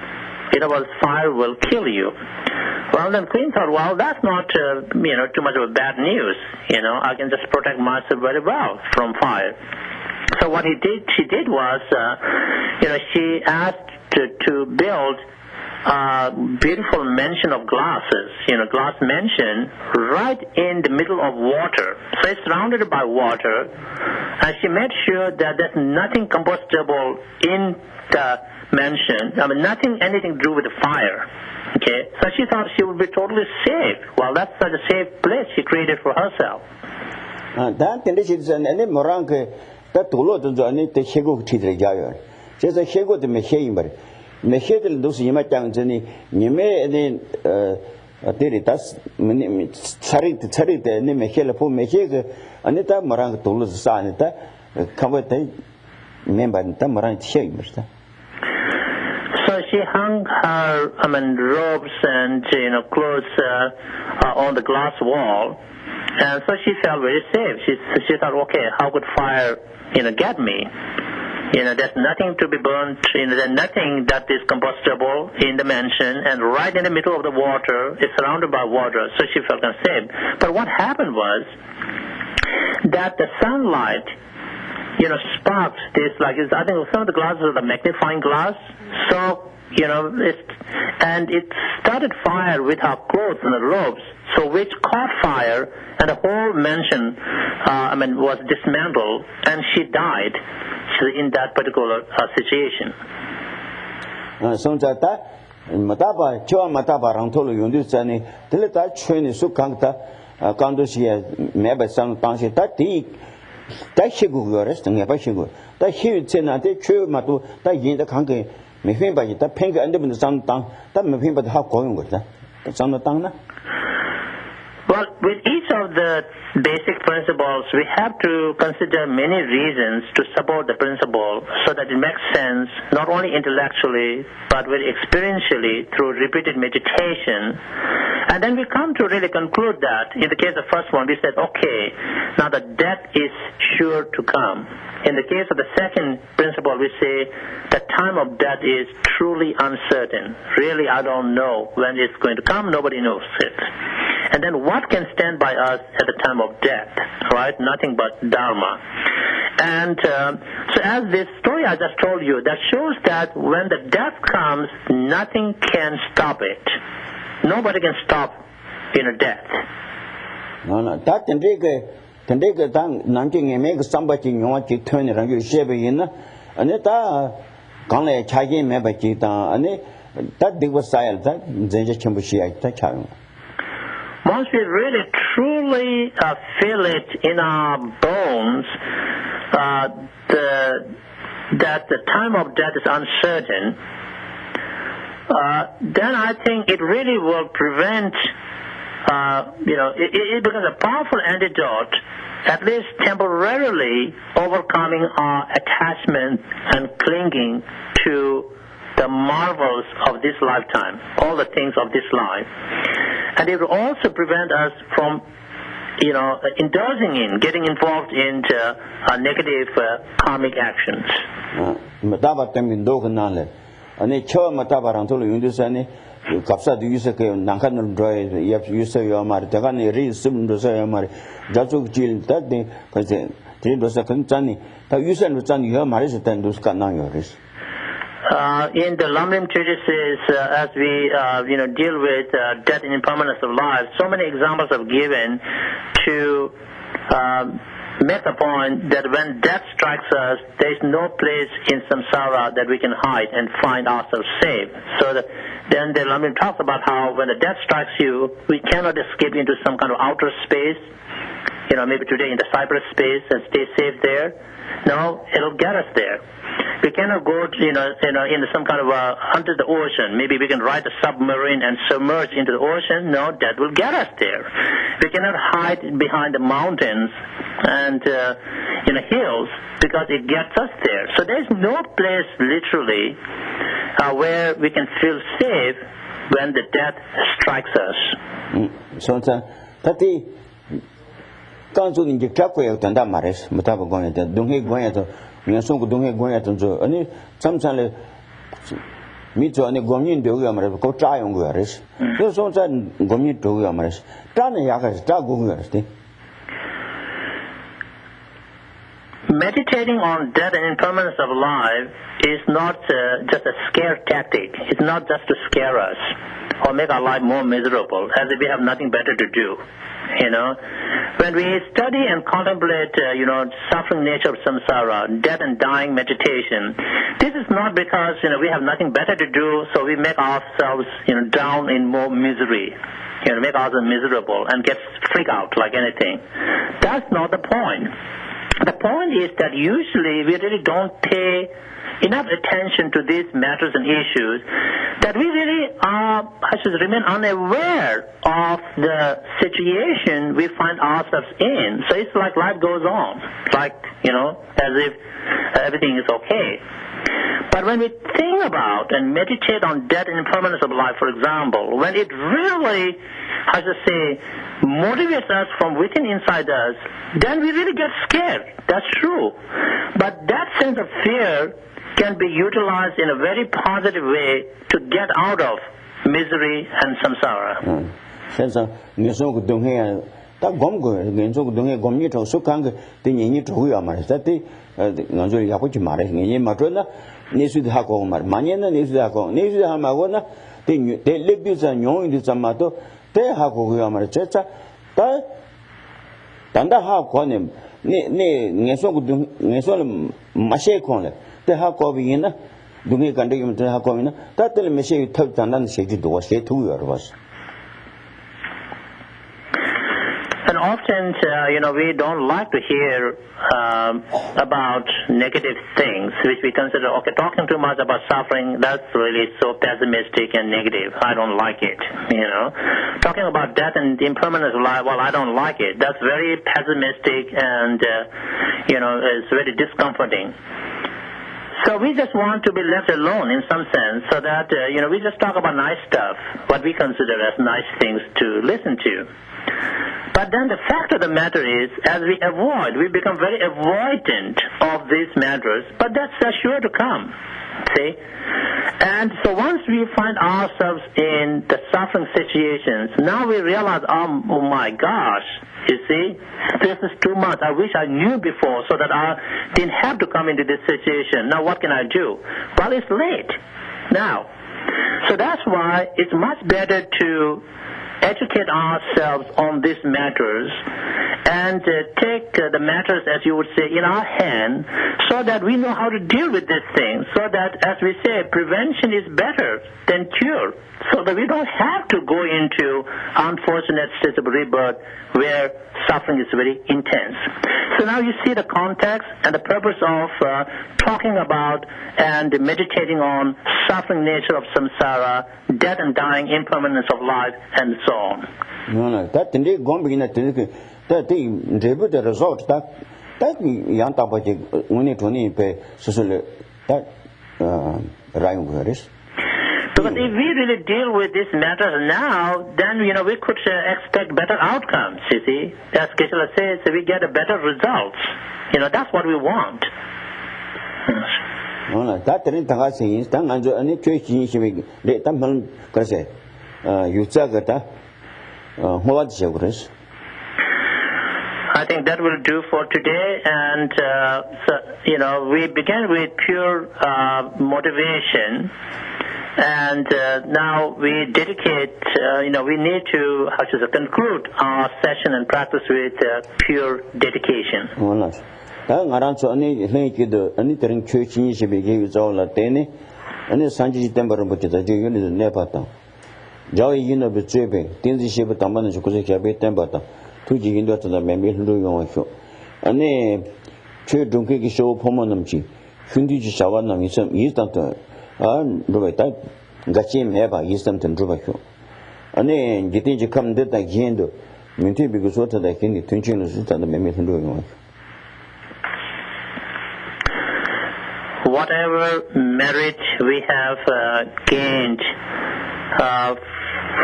In other words, fire will kill you. Well, then Queen thought, well, that's not, too much of a bad news. I can just protect myself very well from fire. So what she did was, she asked to build a beautiful mansion of glasses, glass mansion right in the middle of water. So it's surrounded by water, and she made sure that there's nothing combustible in the mansion. Anything to do with the fire. Okay, so she thought she would be totally safe. Well, that's such a safe place she created for herself. That condition is an any moranke that to lot of the Shego Tidre Jayer. Just a Shego the Machine. Mechel those Yamatan, you may then did it as Sarit, the name Mechel for Mechel, Anita Morang to lose Sanita, covered member Tamaran Chambers. So she hung her, robes and clothes on the glass wall, and so she felt very safe. She thought, okay, how could fire, get me? There's nothing to be burnt. There's nothing that is combustible in the mansion, and right in the middle of the water, it's surrounded by water, so she felt unsafe. But what happened was that the sunlight, sparked this, I think some of the glasses are the magnifying glass, so, it started fire with her clothes and the robes, so which caught fire, and the whole mansion, was dismantled, and she died. In that particular situation. Mataba, Choa Mataba, Rantolo, Yundusani, Teleta, Train, Sukanta, Kandosia, Meba, San Pansi, Tati, Tashigu, resting a Pashigu. That huge Sena, they chew Matu, that yin the Kanki, Mefim by the pink and the Sun Tang, that Mefim but how going with that. That's on the Tanga. Well, with each of the basic principles, we have to consider many reasons to support the principle so that it makes sense not only intellectually but very experientially through repeated meditation. And then we come to really conclude that in the case of the first one, we said, okay, now the death is sure to come. In the case of the second principle, we say the time of death is truly uncertain. Really, I don't know when it's going to come. Nobody knows it. And then what can stand by us at the time of death, right? Nothing but Dharma. And so as this story I just told you, that shows that when the death comes, nothing can stop it. Nobody can stop, death. No, that Enrique, 근데 그 당 남경에 매그 삼바지 용화지 턴이랑 그 쉐베이나 아니 다 강래 차기 매바지 다 아니 다 되고 사일다 이제 전부 시야다 차요. Once we really truly feel it in our bones that the time of death is uncertain, then I think it really will prevent, it becomes a powerful antidote, at least temporarily overcoming our attachment and clinging to the marvels of this lifetime, all the things of this life. And it will also prevent us from, indulging in, getting involved into negative karmic actions. 아니 처음 타바랑토로 윤두산이 갑사도 유석에 난칸을 드라이 유석이야 말이 대간이 리스름도서야 말이 자족질 때데 그제 제도서 근짠이 다 유선도 짠이야 말이서 된도스 간나요 그래서 in the Lamrim treatises, as we deal with death and impermanence of life, so many examples are given to make the point that when death strikes us, there is no place in samsara that we can hide and find ourselves safe. So then the Lamrim talks about how when the death strikes you, we cannot escape into some kind of outer space, maybe today in the cyberspace and stay safe there. No, it'll get us there. We cannot go, in some kind of under the ocean. Maybe we can ride a submarine and submerge into the ocean. No, that will get us there. We cannot hide behind the mountains and hills because it gets us there. So there's no place literally where we can feel safe when the death strikes us. So that 간주 이제 잡고야 된단 말이야. 못하고 거야 돼. 동해 거야도 그냥 송고 동해 거야도 저 아니 잠산에 미저 안에 고민 되고야 말이야. 그 짜용 거야. 그래서 저 고민 되고야 말이야. 짜는 약간 짜고 거야. Meditating on death and impermanence of life is not just a scare tactic. It's not just to scare us or make our life more miserable, as if we have nothing better to do. When we study and contemplate, suffering nature of samsara, death and dying meditation, this is not because, we have nothing better to do, so we make ourselves, down in more misery, make ourselves miserable and get freaked out like anything. That's not the point. The point is that usually we really don't pay enough attention to these matters and issues that we really remain unaware of the situation we find ourselves in. So it's like life goes on, as if everything is okay. But when we think about and meditate on death and impermanence of life, for example, when it really, motivates us from within inside us, then we really get scared. That's true. But that sense of fear can be utilized in a very positive way to get out of misery and samsara. 그래서 내가 동해 다 검고 내가 동해 검니 저 속한 거 되니 저거야 말이야. 나중에 약속이 말해. 네 맞잖아. 내수도 하고 말. 많이는 내수도 하고 하마고나 대 랩비자 용인도 잠마도 대 하고 그야 말이야. 진짜 다 단다 하고 하네. 내가 마셔 코네. 대 하고 비이나 동해 간다기면 대 하고 비이나 다들 메시지 탑 단단 세지도 와세 두여 봐서. And often, we don't like to hear about negative things, which we consider, talking too much about suffering, that's really so pessimistic and negative. I don't like it, Talking about death and the impermanence of life, well, I don't like it. That's very pessimistic and, it's very discomforting. So we just want to be left alone in some sense so that, we just talk about nice stuff, what we consider as nice things to listen to. But then the fact of the matter is, as we become very avoidant of these matters, but that's sure to come, see? And so once we find ourselves in the suffering situations, now we realize, oh my gosh, you see, this is too much. I wish I knew before so that I didn't have to come into this situation. Now what can I do? Well, it's late now. So that's why it's much better to educate ourselves on these matters and take the matters, as you would say, in our hand, so that we know how to deal with these things, so that, as we say, prevention is better than cure, so that we don't have to go into unfortunate states of rebirth where suffering is very intense. So now you see the context and the purpose of talking about and meditating on suffering nature of samsara, death and dying, impermanence of life, and so on. No, that indeed going to that the result that young tabaji only 20 pay social that rhyme words. Because if we really deal with these matters now, then we could expect better outcomes. You see, as Geshe says, we get a better results. That's what we want. No, that didn't tell is done under any church in the temple. You said what is I think that will do for today, and we began with pure motivation, and now we dedicate. We need to conclude our session and practice with pure dedication. Anything church is all a tenny, and the Sanji temper but the unit never. Joy betraying, Tenzin Dorjee because I be temper. To the to the member who do and then children show Pomonamchi, Fundi Shawanam is some instant and Robert Gachim Eva instant and Drubako. And then getting to come that I can't do, Minty because what I can the tension is the member who do. Whatever merit we have gained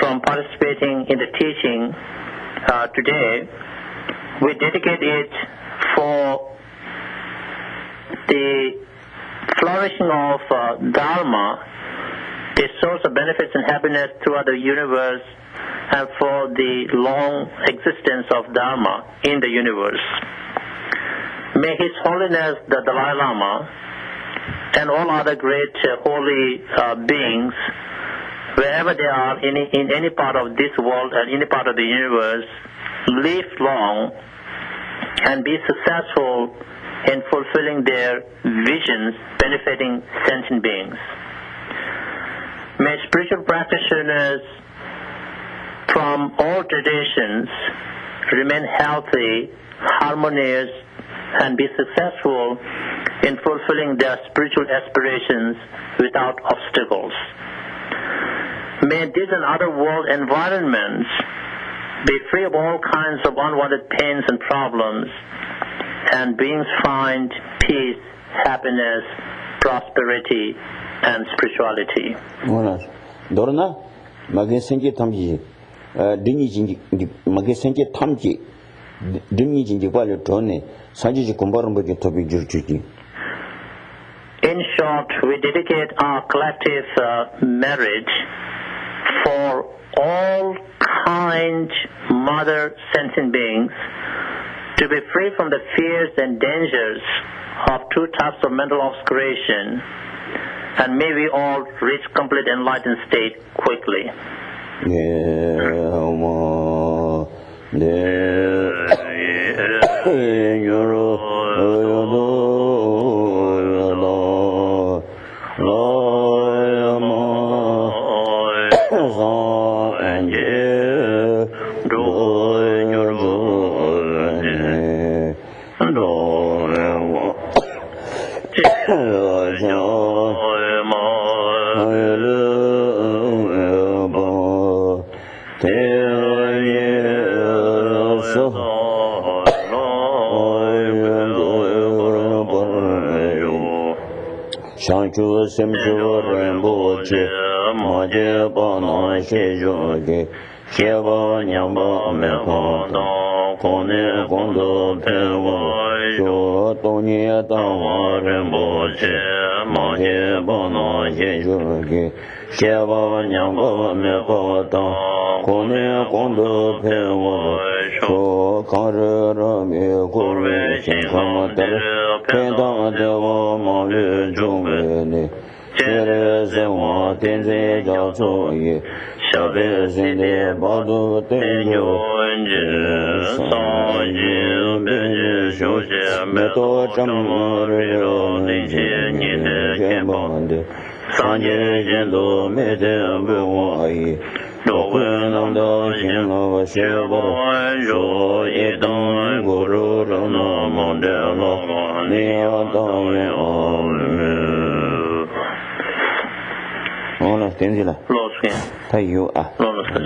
from participating in the teaching today, we dedicate it for the flourishing of Dharma, the source of benefits and happiness throughout the universe, and for the long existence of Dharma in the universe. May His Holiness the Dalai Lama and all other great holy beings, wherever they are in any part of this world and any part of the universe, live long and be successful in fulfilling their visions benefiting sentient beings. May spiritual practitioners from all traditions remain healthy, harmonious, and be successful in fulfilling their spiritual aspirations without obstacles. May this and other world environments be free of all kinds of unwanted pains and problems, and beings find peace, happiness, prosperity, and spirituality. Dorna, Magasenji Tamji, Diniji Magasenji Tamji, Diniji Valutone, Saji Kumbarambo to be Jurjuki. In short, we dedicate our collective merit for all kind mother sentient beings to be free from the fears and dangers of two types of mental obscuration, and may we all reach complete enlightened state quickly. Shanchu Simchu Ramboche, Maje Bana Shejoke, Sheva Nyamba Mekoda, Kone Kondo Pewa, Shotoni Tawa Ramboche, Maje Bana Shejoke, Sheva Nyamba Mekoda, Kone Kondo Pewa, Shokara Me Kurve Shinkamater, Peda Deva Malu Jungene, Chere 生活天在交错也，小辈心的保度对有上经本觉修学没多这么热内些你的愿望的，上界见多没得不我也。若问能得行了学不若一等古如正那么的了，你要当然好了，点起来。落水。他有啊。落了水。